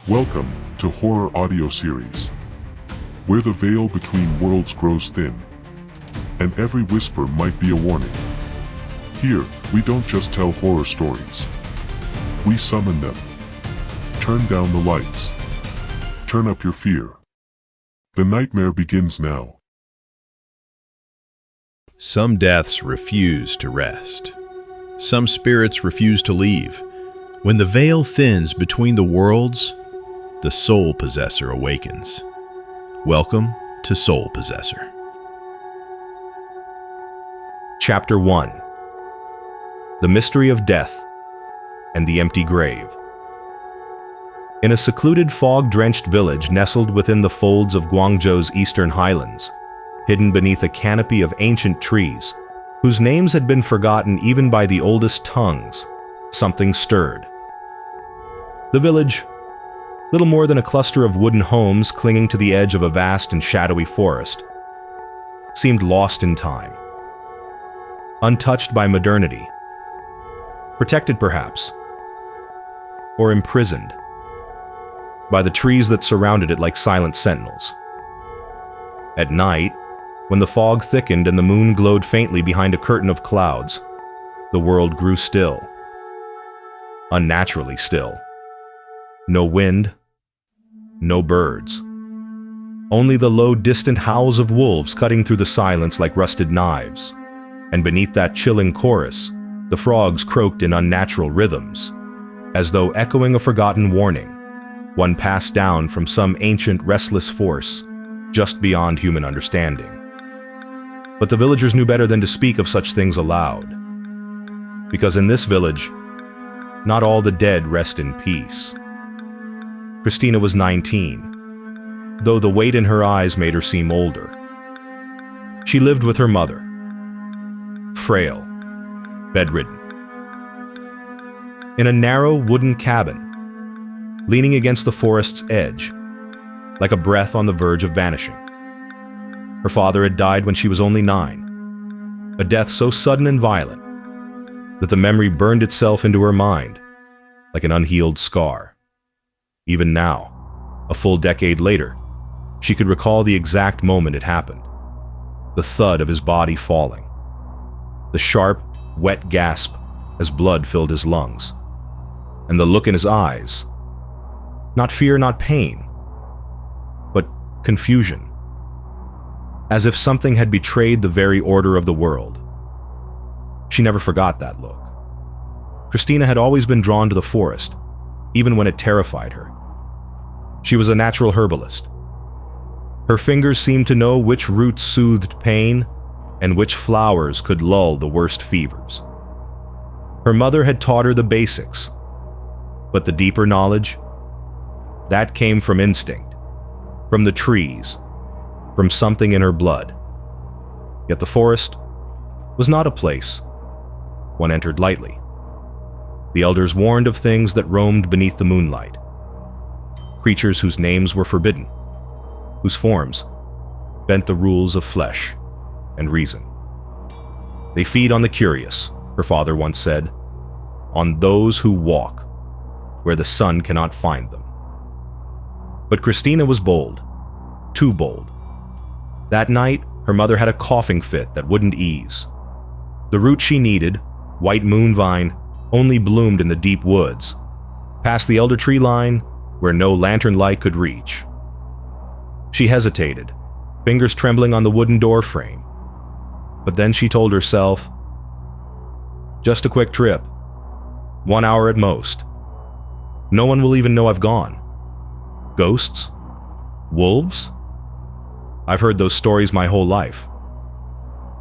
Welcome to Horror Audio Series, where the veil between worlds grows thin, and every whisper might be a warning. Here, we don't just tell horror stories. We summon them. Turn down the lights. Turn up your fear. The nightmare begins now. Some deaths refuse to rest. Some spirits refuse to leave. When the veil thins between the worlds, the soul possessor awakens. Welcome to Soul Possessor. Chapter 1. The Mystery of Death and the Empty Grave. In a secluded fog-drenched village nestled within the folds of Guangzhou's eastern highlands, hidden beneath a canopy of ancient trees, whose names had been forgotten even by the oldest tongues, something stirred. The village, little more than a cluster of wooden homes clinging to the edge of a vast and shadowy forest, seemed lost in time, untouched by modernity, protected perhaps, or imprisoned by the trees that surrounded it like silent sentinels. At night, when the fog thickened and the moon glowed faintly behind a curtain of clouds, the world grew still, unnaturally still. No wind, no birds. Only the low, distant howls of wolves cutting through the silence like rusted knives. And beneath that chilling chorus, the frogs croaked in unnatural rhythms, as though echoing a forgotten warning, one passed down from some ancient restless force just beyond human understanding. But the villagers knew better than to speak of such things aloud. Because in this village, not all the dead rest in peace. Christina was 19, though the weight in her eyes made her seem older. She lived with her mother, frail, bedridden, in a narrow wooden cabin, leaning against the forest's edge, like a breath on the verge of vanishing. Her father had died when she was only 9, a death so sudden and violent that the memory burned itself into her mind like an unhealed scar. Even now, a full decade later, she could recall the exact moment it happened. The thud of his body falling. The sharp, wet gasp as blood filled his lungs. And the look in his eyes. Not fear, not pain, but confusion. As if something had betrayed the very order of the world. She never forgot that look. Christina had always been drawn to the forest, even when it terrified her. She was a natural herbalist. Her fingers seemed to know which roots soothed pain and which flowers could lull the worst fevers. Her mother had taught her the basics, but the deeper knowledge, that came from instinct, from the trees, from something in her blood. Yet the forest was not a place one entered lightly. The elders warned of things that roamed beneath the moonlight. Creatures whose names were forbidden, whose forms bent the rules of flesh and reason. They feed on the curious, her father once said, on those who walk where the sun cannot find them. But Christina was bold, too bold. That night, her mother had a coughing fit that wouldn't ease. The root she needed, white moon vine, only bloomed in the deep woods, past the elder tree line where no lantern light could reach. She hesitated, fingers trembling on the wooden door frame. But then she told herself, just a quick trip, 1 hour at most. No one will even know I've gone. Ghosts? Wolves? I've heard those stories my whole life.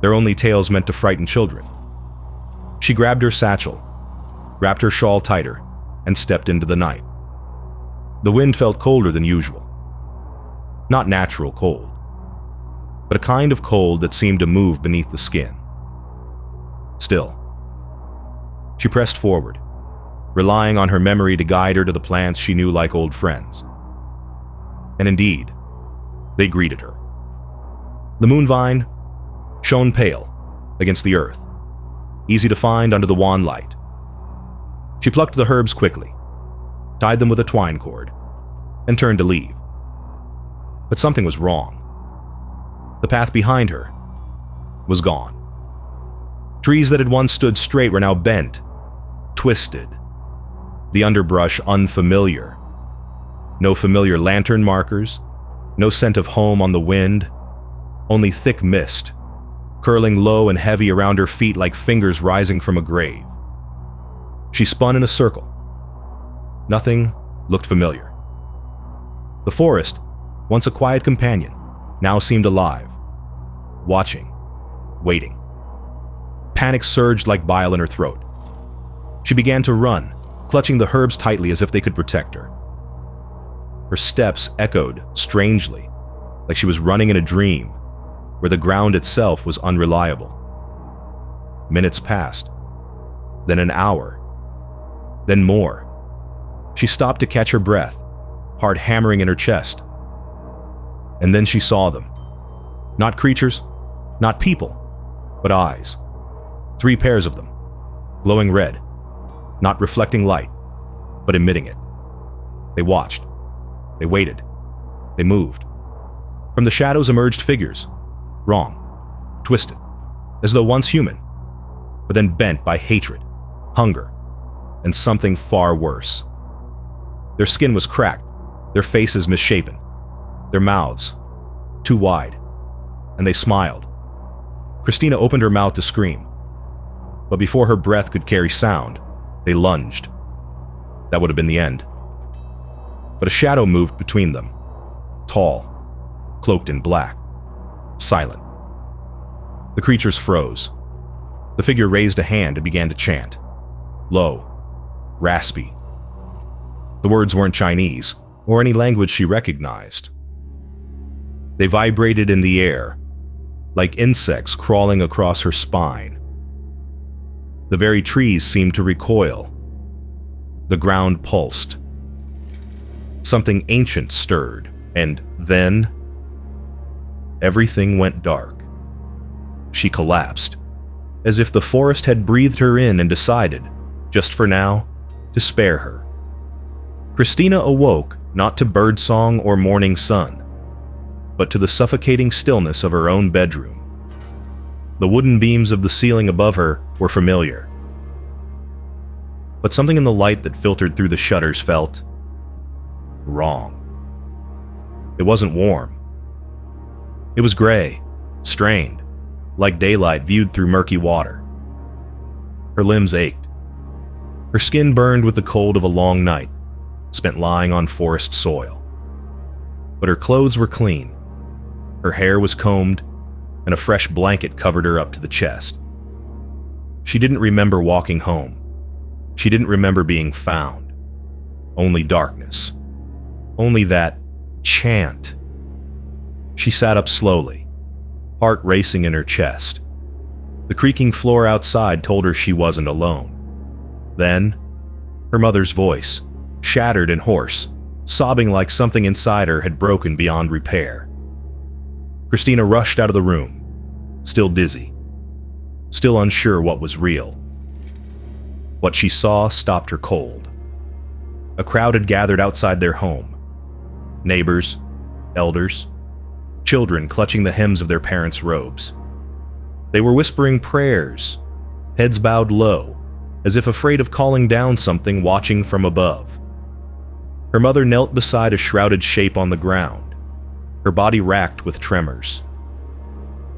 They're only tales meant to frighten children. She grabbed her satchel, wrapped her shawl tighter, and stepped into the night. The wind felt colder than usual. Not natural cold, but a kind of cold that seemed to move beneath the skin. Still, she pressed forward, relying on her memory to guide her to the plants she knew like old friends. And indeed, they greeted her. The moon vine shone pale against the earth, easy to find under the wan light. She plucked the herbs quickly, tied them with a twine cord, and turned to leave. But something was wrong. The path behind her was gone. Trees that had once stood straight were now bent, twisted. The underbrush unfamiliar. No familiar lantern markers, no scent of home on the wind, only thick mist, curling low and heavy around her feet like fingers rising from a grave. She spun in a circle. Nothing looked familiar. The forest, once a quiet companion, now seemed alive, watching, waiting. Panic surged like bile in her throat. She began to run, clutching the herbs tightly as if they could protect her. Her steps echoed strangely, like she was running in a dream, where the ground itself was unreliable. Minutes passed, then an hour, then more. She stopped to catch her breath, heart hammering in her chest. And then she saw them. Not creatures, not people, but eyes. 3 pairs of them, glowing red, not reflecting light, but emitting it. They watched. They waited. They moved. From the shadows emerged figures, wrong, twisted, as though once human, but then bent by hatred, hunger, and something far worse. Their skin was cracked, their faces misshapen, their mouths too wide, and they smiled. Christina opened her mouth to scream, but before her breath could carry sound, they lunged. That would have been the end. But a shadow moved between them, tall, cloaked in black, silent. The creatures froze. The figure raised a hand and began to chant, low, raspy. The words weren't Chinese or any language she recognized. They vibrated in the air, like insects crawling across her spine. The very trees seemed to recoil. The ground pulsed. Something ancient stirred, and then everything went dark. She collapsed, as if the forest had breathed her in and decided, just for now, to spare her. Christina awoke not to birdsong or morning sun, but to the suffocating stillness of her own bedroom. The wooden beams of the ceiling above her were familiar, but something in the light that filtered through the shutters felt wrong. It wasn't warm. It was gray, strained, like daylight viewed through murky water. Her limbs ached. Her skin burned with the cold of a long night, spent lying on forest soil. But her clothes were clean. Her hair was combed, and a fresh blanket covered her up to the chest. She didn't remember walking home. She didn't remember being found. Only darkness. Only that chant. She sat up slowly, heart racing in her chest. The creaking floor outside told her she wasn't alone. Then, her mother's voice, shattered and hoarse, sobbing like something inside her had broken beyond repair. Christina rushed out of the room, still dizzy, still unsure what was real. What she saw stopped her cold. A crowd had gathered outside their home. Neighbors, elders, children clutching the hems of their parents' robes. They were whispering prayers, heads bowed low, as if afraid of calling down something watching from above. Her mother knelt beside a shrouded shape on the ground, her body racked with tremors.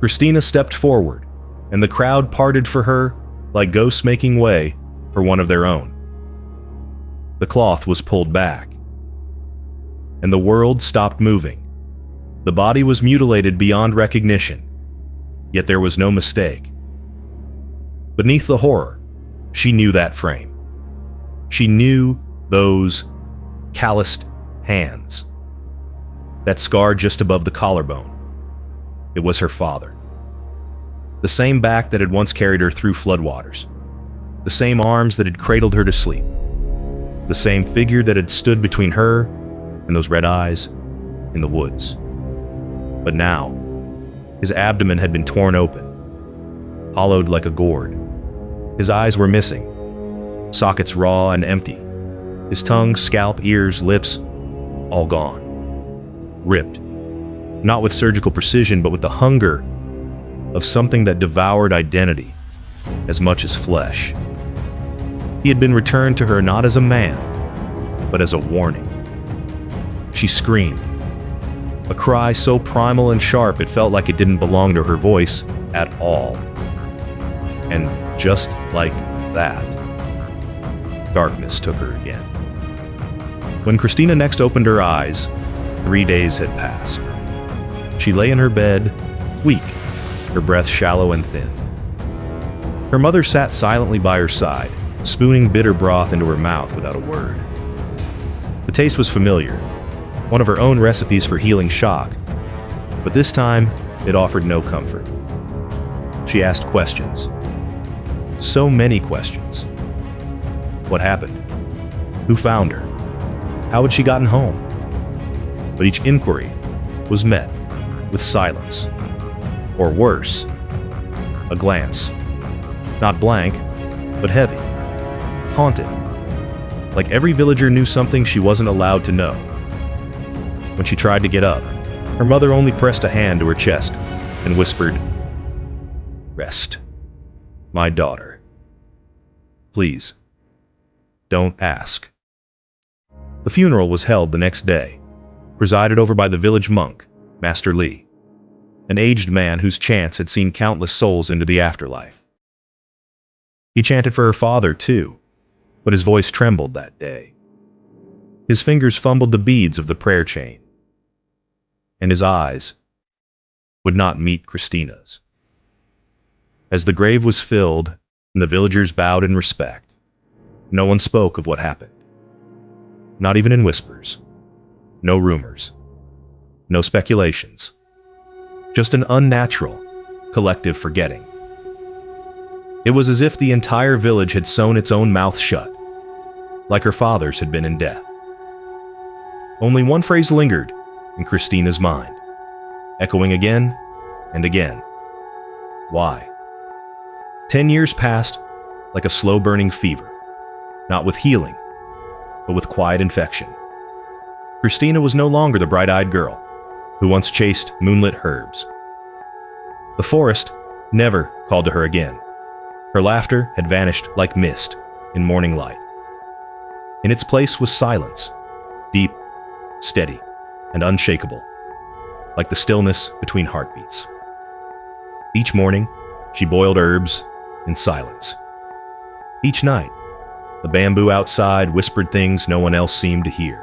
Christina stepped forward, and the crowd parted for her like ghosts making way for one of their own. The cloth was pulled back, and the world stopped moving. The body was mutilated beyond recognition, yet there was no mistake. Beneath the horror, she knew that frame. She knew those calloused hands. That scar just above the collarbone. It was her father. The same back that had once carried her through floodwaters. The same arms that had cradled her to sleep. The same figure that had stood between her and those red eyes in the woods. But now, his abdomen had been torn open, hollowed like a gourd. His eyes were missing, sockets raw and empty. His tongue, scalp, ears, lips, all gone. Ripped. Not with surgical precision, but with the hunger of something that devoured identity as much as flesh. He had been returned to her not as a man, but as a warning. She screamed, a cry so primal and sharp it felt like it didn't belong to her voice at all. And just like that, darkness took her again. When Christina next opened her eyes, 3 days had passed. She lay in her bed, weak, her breath shallow and thin. Her mother sat silently by her side, spooning bitter broth into her mouth without a word. The taste was familiar, one of her own recipes for healing shock, but this time it offered no comfort. She asked questions. So many questions. What happened? Who found her? How had she gotten home? But each inquiry was met with silence. Or worse, a glance. Not blank, but heavy. Haunted. Like every villager knew something she wasn't allowed to know. When she tried to get up, her mother only pressed a hand to her chest and whispered, "Rest, my daughter. Please, don't ask." The funeral was held the next day, presided over by the village monk, Master Lee, an aged man whose chants had seen countless souls into the afterlife. He chanted for her father, too, but his voice trembled that day. His fingers fumbled the beads of the prayer chain, and his eyes would not meet Christina's. As the grave was filled and the villagers bowed in respect, no one spoke of what happened. Not even in whispers. No rumors. No speculations. Just an unnatural, collective forgetting. It was as if the entire village had sewn its own mouth shut, like her father's had been in death. Only one phrase lingered in Christina's mind, echoing again and again. Why? 10 years passed like a slow-burning fever, not with healing, but with quiet infection. Christina was no longer the bright-eyed girl who once chased moonlit herbs. The forest never called to her again. Her laughter had vanished like mist in morning light. In its place was silence, deep, steady, and unshakable, like the stillness between heartbeats. Each morning, she boiled herbs in silence. Each night, the bamboo outside whispered things no one else seemed to hear.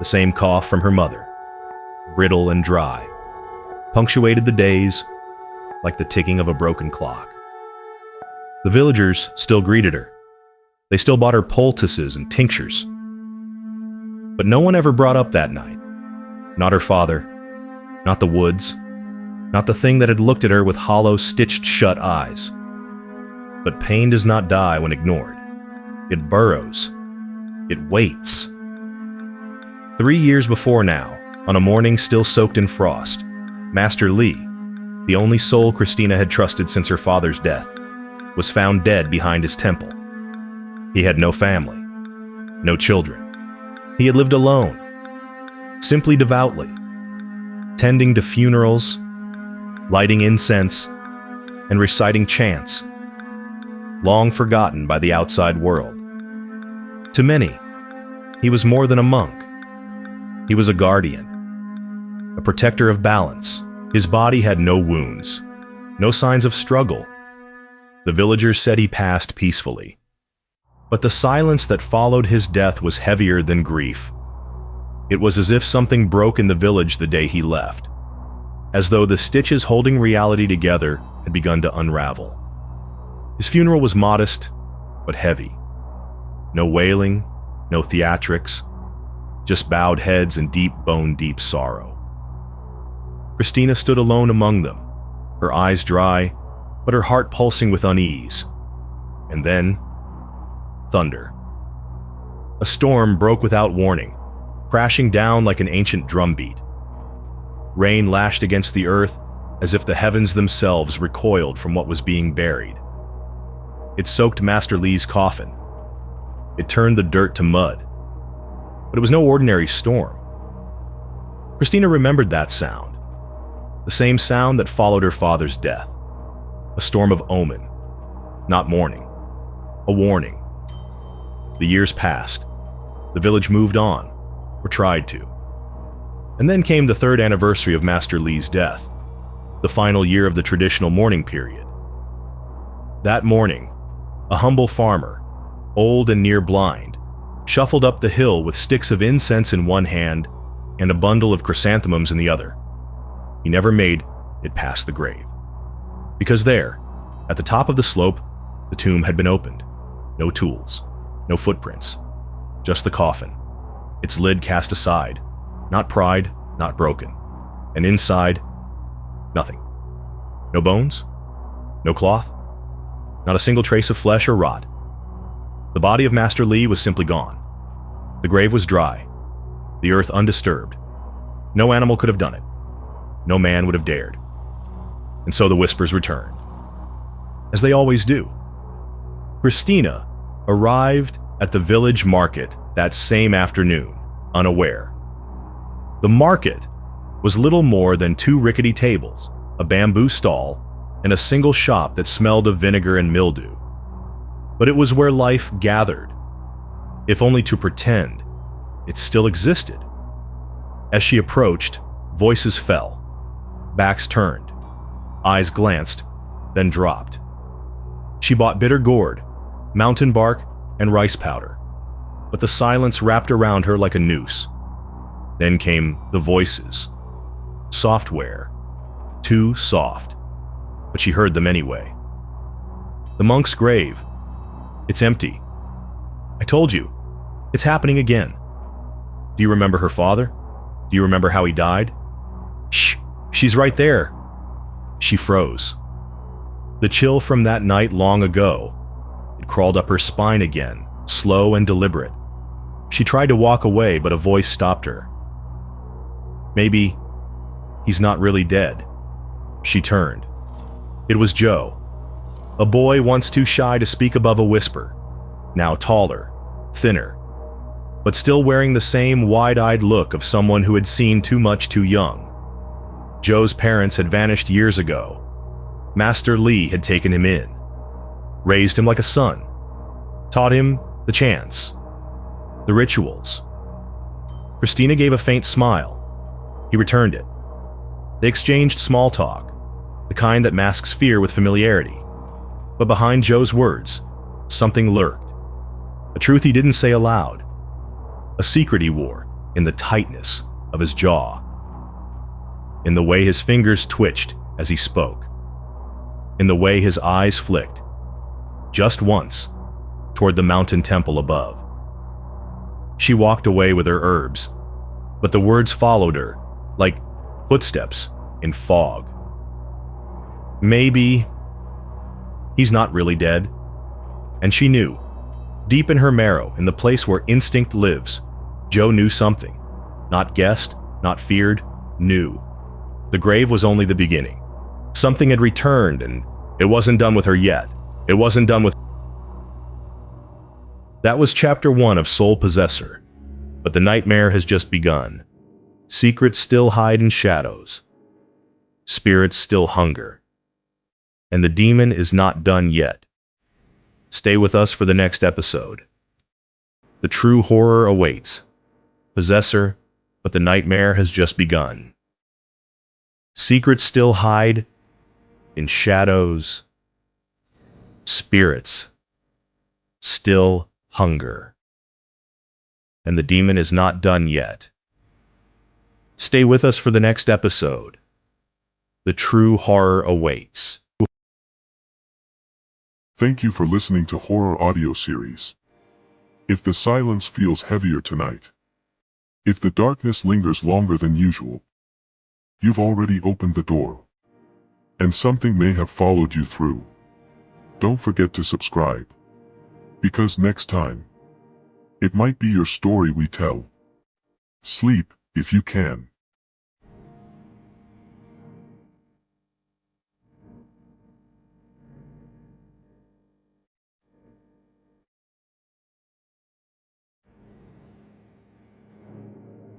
The same cough from her mother, brittle and dry, punctuated the days like the ticking of a broken clock. The villagers still greeted her. They still bought her poultices and tinctures. But no one ever brought up that night. Not her father, not the woods, not the thing that had looked at her with hollow, stitched-shut eyes. But pain does not die when ignored. It burrows. It waits. 3 years before now, on a morning still soaked in frost, Master Lee, the only soul Christina had trusted since her father's death, was found dead behind his temple. He had no family, no children. He had lived alone, simply devoutly, tending to funerals, lighting incense, and reciting chants, long forgotten by the outside world. To many, he was more than a monk. He was a guardian, a protector of balance. His body had no wounds, no signs of struggle. The villagers said he passed peacefully. But the silence that followed his death was heavier than grief. It was as if something broke in the village the day he left, as though the stitches holding reality together had begun to unravel. His funeral was modest, but heavy. No wailing, no theatrics, just bowed heads and deep bone-deep sorrow. Christina stood alone among them, her eyes dry, but her heart pulsing with unease. And then, thunder. A storm broke without warning, crashing down like an ancient drumbeat. Rain lashed against the earth as if the heavens themselves recoiled from what was being buried. It soaked Master Lee's coffin. It turned the dirt to mud. But it was no ordinary storm. Christina remembered that sound, the same sound that followed her father's death. A storm of omen, not mourning, a warning. The years passed. The village moved on, or tried to. And then came the 3rd anniversary of Master Lee's death, the final year of the traditional mourning period. That morning, a humble farmer, old and near blind, shuffled up the hill with sticks of incense in one hand and a bundle of chrysanthemums in the other. He never made it past the grave. Because there, at the top of the slope, the tomb had been opened. No tools, no footprints, just the coffin, its lid cast aside, not pried, not broken. And inside, nothing. No bones, no cloth, not a single trace of flesh or rot. The body of Master Lee was simply gone. The grave was dry, the earth undisturbed. No animal could have done it. No man would have dared. And so the whispers returned, as they always do. Christina arrived at the village market that same afternoon, unaware. The market was little more than 2 rickety tables, a bamboo stall, and a single shop that smelled of vinegar and mildew. But it was where life gathered, if only to pretend it still existed. As she approached, voices fell, backs turned, eyes glanced, then dropped. She bought bitter gourd, mountain bark, and rice powder, but the silence wrapped around her like a noose. Then came the voices. Software. Too soft. But she heard them anyway. The monk's grave. It's empty. I told you. It's happening again. Do you remember her father? Do you remember how he died? Shh, she's right there. She froze. The chill from that night long ago, it crawled up her spine again, slow and deliberate. She tried to walk away, but a voice stopped her. Maybe he's not really dead. She turned. It was Joe, a boy once too shy to speak above a whisper, now taller, thinner, but still wearing the same wide-eyed look of someone who had seen too much too young. Joe's parents had vanished years ago. Master Lee had taken him in, raised him like a son, taught him the chants, the rituals. Christina gave a faint smile. He returned it. They exchanged small talk, the kind that masks fear with familiarity. But behind Joe's words, something lurked. A truth he didn't say aloud. A secret he wore in the tightness of his jaw. In the way his fingers twitched as he spoke. In the way his eyes flicked, just once, toward the mountain temple above. She walked away with her herbs, but the words followed her, like footsteps in fog. Maybe he's not really dead. And she knew, deep in her marrow, in the place where instinct lives, Joe knew something. Not guessed, not feared, knew. The grave was only the beginning. Something had returned, and it wasn't done with her yet. It wasn't done with... That was chapter 1 of Soul Possessor. But the nightmare has just begun. Secrets still hide in shadows. Spirits still hunger. And the demon is not done yet. Stay with us for the next episode. The true horror awaits. Possessor, but the nightmare has just begun. Secrets still hide in shadows. Spirits still hunger. And the demon is not done yet. Stay with us for the next episode. The true horror awaits. Thank you for listening to Horror Audio Series. If the silence feels heavier tonight, if the darkness lingers longer than usual, you've already opened the door, and something may have followed you through. Don't forget to subscribe, because next time, it might be your story we tell. Sleep, if you can.